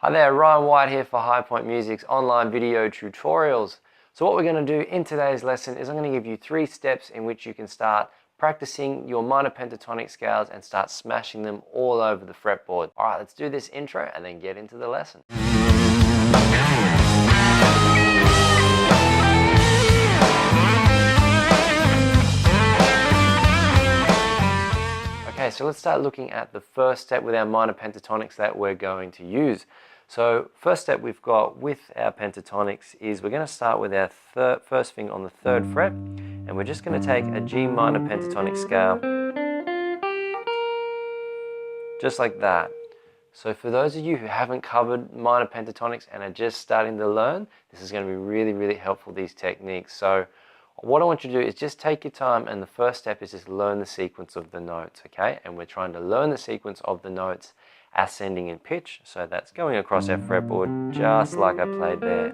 Hi there, Ryan White here for High Point Music's online video tutorials. So what we're going to do in today's lesson is I'm going to give you 3 steps in which you can start practicing your minor pentatonic scales and start smashing them all over the fretboard. Alright, let's do this intro and then get into the lesson. Okay, so let's start looking at the first step with our minor pentatonics that we're going to use. So first step we've got with our pentatonics is we're going to start with our first finger on the 3rd fret, and we're just going to take a G minor pentatonic scale, just like that. So for those of you who haven't covered minor pentatonics and are just starting to learn, this is going to be really helpful, these techniques. So what I want you to do is just take your time, and the first step is just learn the sequence of the notes, okay? And we're trying to learn the sequence of the notes ascending in pitch, so that's going across our fretboard just like I played there.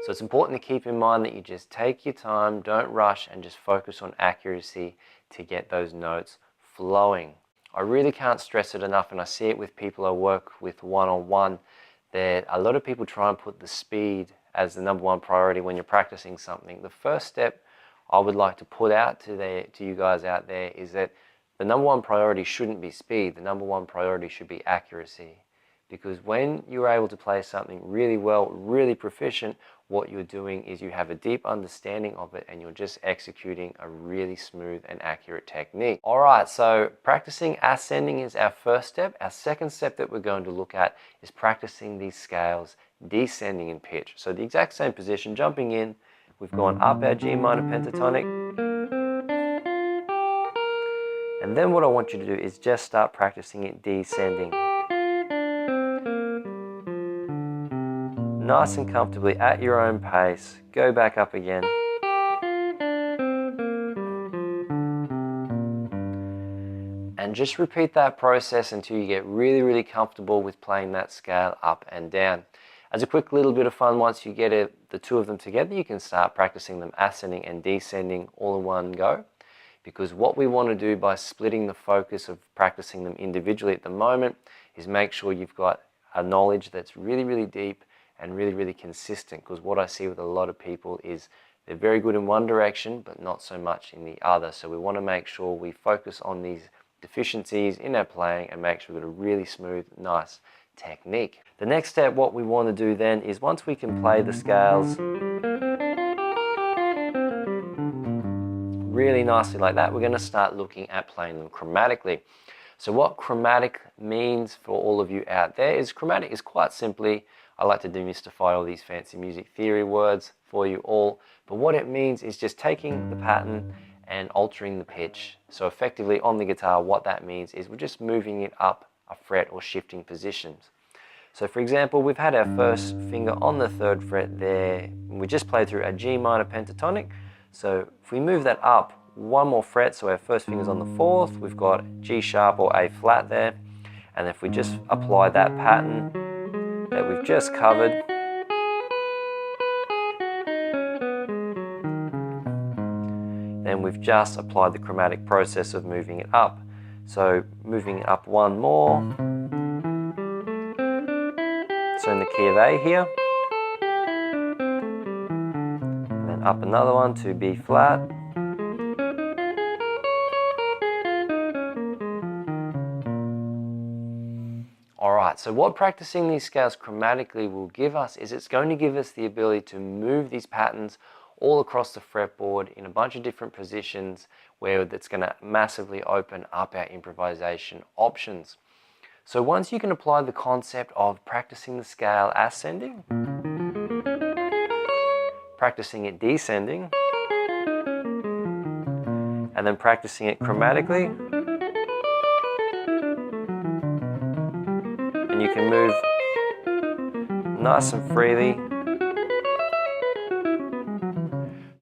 So it's important to keep in mind that you just take your time, don't rush, and just focus on accuracy to get those notes flowing. I really can't stress it enough, and I see it with people I work with one-on-one, that a lot of people try and put the speed as the #1 priority when you're practicing something. The first step I would like to put out to you guys out there is that the #1 priority shouldn't be speed. The #1 priority should be accuracy. Because when you're able to play something really well, really proficient, what you're doing is you have a deep understanding of it and you're just executing a really smooth and accurate technique. Alright, so practicing ascending is our first step. Our second step that we're going to look at is practicing these scales descending in pitch. So the exact same position, jumping in, we've gone up our G minor pentatonic, and then what I want you to do is just start practicing it descending. Nice and comfortably at your own pace. Go back up again. And just repeat that process until you get really comfortable with playing that scale up and down. As a quick little bit of fun, once you get the two of them together, you can start practicing them ascending and descending all in one go. Because what we want to do by splitting the focus of practicing them individually at the moment is make sure you've got a knowledge that's really deep and really consistent. Because what I see with a lot of people is they're very good in one direction but not so much in the other. So we want to make sure we focus on these deficiencies in our playing and make sure we've got a really smooth, nice technique. The next step, what we want to do then is once we can play the scales really nicely like that, we're going to start looking at playing them chromatically. So what chromatic means for all of you out there is chromatic is quite simply, I like to demystify all these fancy music theory words for you all, but what it means is just taking the pattern and altering the pitch. So effectively on the guitar, what that means is we're just moving it up a fret or shifting positions. So for example, we've had our first finger on the 3rd fret there, and we just played through a G minor pentatonic. So if we move that up one more fret, so our first finger's on the 4th, we've got G sharp or A flat there, and if we just apply that pattern that we've just covered, then we've just applied the chromatic process of moving it up. So moving it up one more, so in the key of A here, and then up another one to B flat, Alright, so what practicing these scales chromatically will give us is it's going to give us the ability to move these patterns all across the fretboard in a bunch of different positions where that's going to massively open up our improvisation options. So once you can apply the concept of practicing the scale ascending, practicing it descending, and then practicing it chromatically, and you can move nice and freely.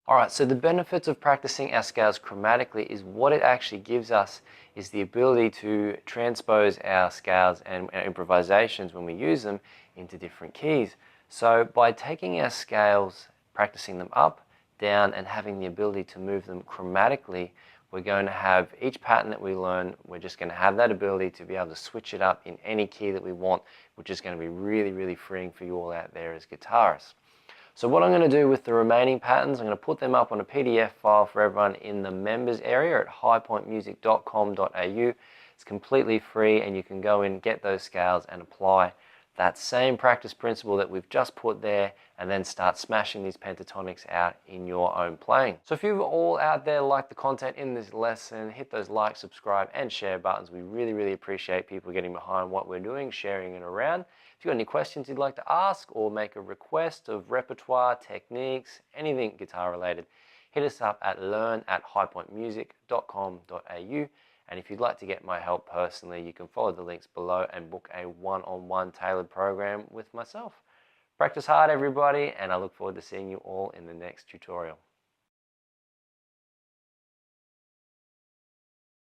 Alright, so the benefits of practicing our scales chromatically is what it actually gives us is the ability to transpose our scales and our improvisations when we use them into different keys. So by taking our scales, practicing them up, down, and having the ability to move them chromatically, We're going to have each pattern that we learn, we're just going to have that ability to be able to switch it up in any key that we want, which is going to be really, really freeing for you all out there as guitarists. So what I'm going to do with the remaining patterns, I'm going to put them up on a PDF file for everyone in the members area at highpointmusic.com.au. It's completely free and you can go in, get those scales and apply that same practice principle that we've just put there and then start smashing these pentatonics out in your own playing. So if you all out there like the content in this lesson, hit those like, subscribe and share buttons. We really, really appreciate people getting behind what we're doing, sharing it around. If you've got any questions you'd like to ask or make a request of repertoire, techniques, anything guitar related, hit us up at learn@highpointmusic.com.au. And if you'd like to get my help personally, you can follow the links below and book a one-on-one tailored program with myself. Practice hard, everybody, and I look forward to seeing you all in the next tutorial.